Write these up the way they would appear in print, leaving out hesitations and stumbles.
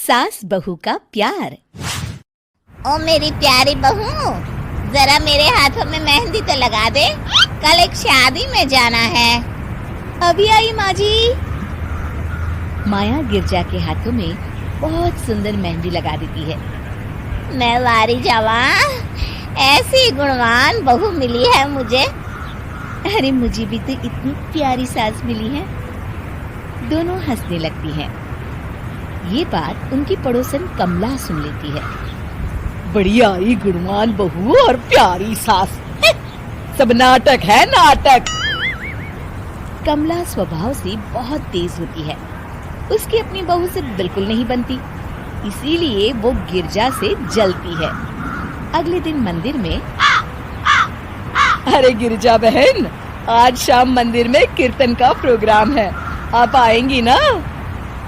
सास बहू का प्यार। ओ मेरी प्यारी बहू, जरा मेरे हाथों में मेहंदी तो लगा दे, कल एक शादी में जाना है। अभी आई माँ जी। माया गिरजा के हाथों में बहुत सुंदर मेहंदी लगा देती है। मैं वारी जावा, ऐसी गुणवान बहू मिली है मुझे। अरे मुझे भी तो इतनी प्यारी सास मिली है। दोनों हंसने लगती हैं। ये बात उनकी पड़ोसन कमला सुन लेती है। बढ़िया ही गुणवान बहू और प्यारी सास, सब नाटक है नाटक। कमला स्वभाव से बहुत तेज होती है। उसकी अपनी बहू से बिल्कुल नहीं बनती, इसीलिए वो गिरजा से जलती है। अगले दिन मंदिर में, अरे गिरजा बहन, आज शाम मंदिर में कीर्तन का प्रोग्राम है, आप आएंगी ना?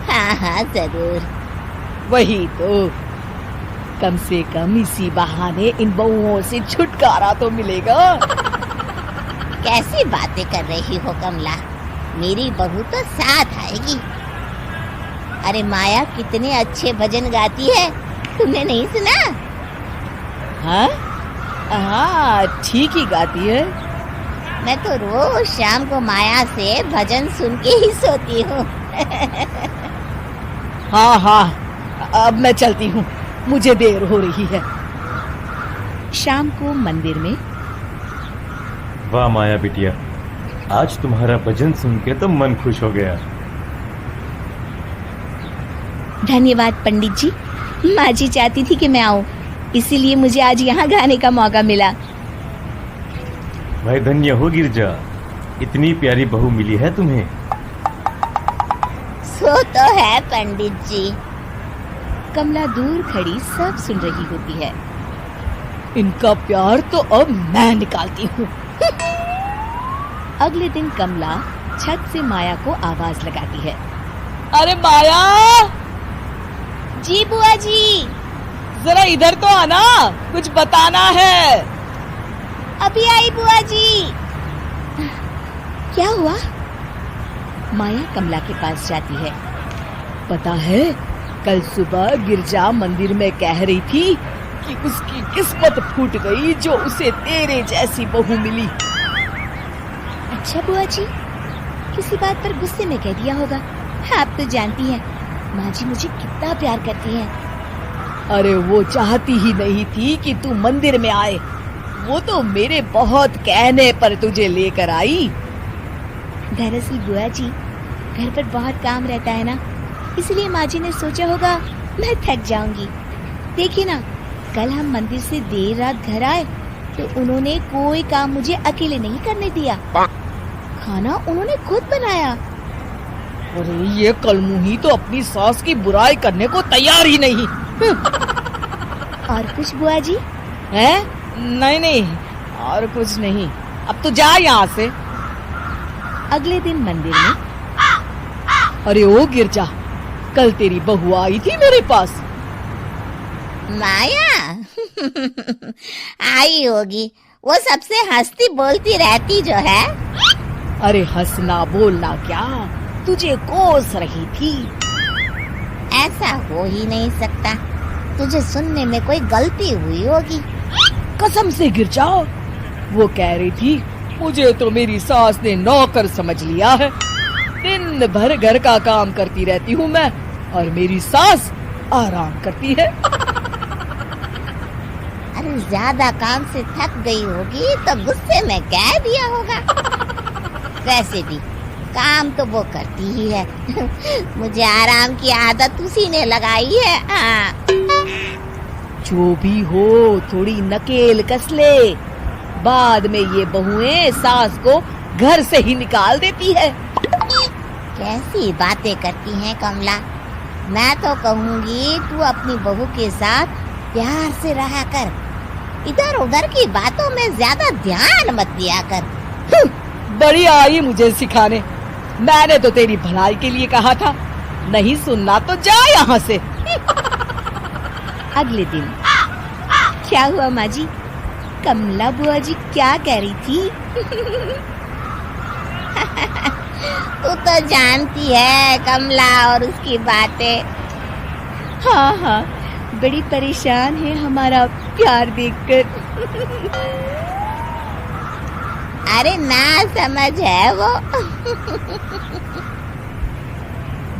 हाँ हाँ जरूर। वही तो, कम से कम इसी बहाने इन बहुओं से छुटकारा तो मिलेगा। कैसी बातें कर रही हो कमला, मेरी बहू तो साथ आएगी। अरे माया कितने अच्छे भजन गाती है, तुमने नहीं सुना? हाँ हाँ, ठीक ही गाती है। मैं तो रोज शाम को माया से भजन सुन के ही सोती हूँ। हाँ हाँ, अब मैं चलती हूँ, मुझे देर हो रही है। शाम को मंदिर में, वाह माया बिटिया, आज तुम्हारा भजन सुन के तो मन खुश हो गया। धन्यवाद पंडित जी, माँ जी चाहती थी कि मैं आऊँ, इसीलिए मुझे आज यहाँ गाने का मौका मिला। भाई धन्य हो गिरजा, इतनी प्यारी बहू मिली है तुम्हें। सो तो है पंडित जी। कमला दूर खड़ी सब सुन रही होती है। इनका प्यार तो अब मैं निकालती हूँ। अगले दिन कमला छत से माया को आवाज लगाती है। अरे माया, जी बुआ जी। जरा इधर तो आना, कुछ बताना है। अभी आई बुआ जी। क्या हुआ? माया कमला के पास जाती है। पता है, कल सुबह गिरजा मंदिर में कह रही थी कि उसकी किस्मत फूट गई जो उसे तेरे जैसी बहू मिली। अच्छा बुआ जी, किसी बात पर गुस्से में कह दिया होगा। आप तो जानती हैं माँ जी मुझे कितना प्यार करती हैं। अरे वो चाहती ही नहीं थी कि तू मंदिर में आए, वो तो मेरे बहुत कहने पर तुझे लेकर आई। दरअसल बुआ जी, घर पर बहुत काम रहता है ना, इसलिए माँ जी ने सोचा होगा मैं थक जाऊंगी। देखिए ना, कल हम मंदिर से देर रात घर आए तो उन्होंने कोई काम मुझे अकेले नहीं करने दिया। खाना उन्होंने खुद बनाया। अरे ये कलमुही तो अपनी सास की बुराई करने को तैयार ही नहीं। और कुछ बुआ जी? है? नहीं नहीं, और कुछ नहीं, अब तो जा यहाँ से। अगले दिन मंदिर में, अरे ओ गिरजा, कल तेरी बहू आई थी मेरे पास। माया आई होगी, वो सबसे हंसती बोलती रहती जो है। अरे हंसना बोलना क्या, तुझे कोस रही थी। ऐसा हो ही नहीं सकता, तुझे सुनने में कोई गलती हुई होगी। कसम से गिरजा, वो कह रही थी मुझे तो मेरी सास ने नौकर समझ लिया है। दिन भर घर का काम करती रहती हूँ मैं, और मेरी सास आराम करती है। अरे ज्यादा काम से थक गई होगी तो गुस्से में कह दिया होगा। वैसे भी काम तो वो करती ही है। मुझे आराम की आदत उसी ने लगाई है। हाँ। जो भी हो, थोड़ी नकेल कस ले, बाद में ये बहुएं सास को घर से ही निकाल देती है। कैसी बातें करती हैं कमला, मैं तो कहूँगी तू अपनी बहू के साथ प्यार से रहा कर, इधर उधर की बातों में ज्यादा ध्यान मत दिया कर। बड़ी आई मुझे सिखाने, मैंने तो तेरी भलाई के लिए कहा था, नहीं सुनना तो जा यहाँ से। अगले दिन, क्या हुआ माँ जी? कमला बुआ जी क्या कह रही थी? तू तो जानती है कमला और उसकी बातें। हाँ हाँ, बड़ी परेशान है हमारा प्यार देखकर। अरे ना समझ है वो।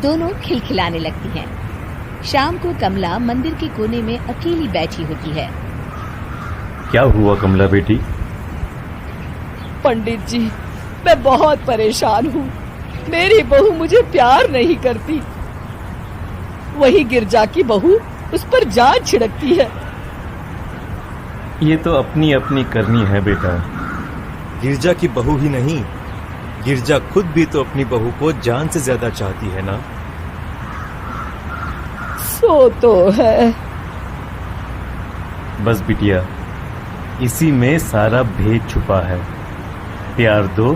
दोनों खिलखिलाने लगती हैं। शाम को कमला मंदिर के कोने में अकेली बैठी होती है। क्या हुआ कमला बेटी? पंडित जी, मैं बहुत परेशान हूँ। मेरी बहू मुझे प्यार नहीं करती। वही गिरजा की बहू उस पर जान छिड़कती है। ये तो अपनी अपनी करनी है बेटा। गिरजा की बहू ही नहीं, गिरजा खुद भी तो अपनी बहू को जान से ज्यादा चाहती है ना। सो तो है। बस बिटिया, इसी में सारा भेद छुपा है। प्यार दो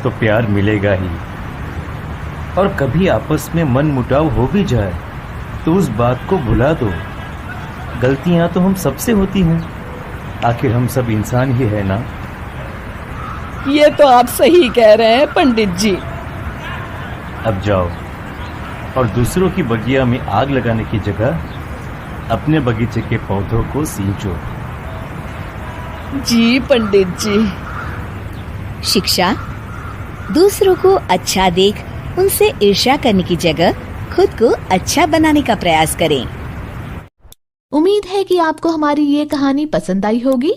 तो प्यार मिलेगा ही। और कभी आपस में मन मुटाव हो भी जाए तो उस बात को भुला दो। गलतियां तो हम सबसे होती हैं, आखिर हम सब इंसान ही है ना। ये तो आप सही कह रहे हैं पंडित जी। अब जाओ और दूसरों की बगिया में आग लगाने की जगह अपने बगीचे के पौधों को सींचो। जी पंडित जी। शिक्षा, दूसरों को अच्छा देख उनसे ईर्ष्या करने की जगह खुद को अच्छा बनाने का प्रयास करें। उम्मीद है कि आपको हमारी ये कहानी पसंद आई होगी।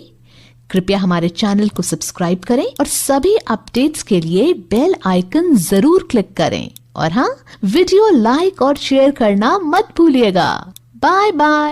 कृपया हमारे चैनल को सब्सक्राइब करें और सभी अपडेट्स के लिए बेल आइकन जरूर क्लिक करें। और हाँ, वीडियो लाइक और शेयर करना मत भूलिएगा। Bye bye.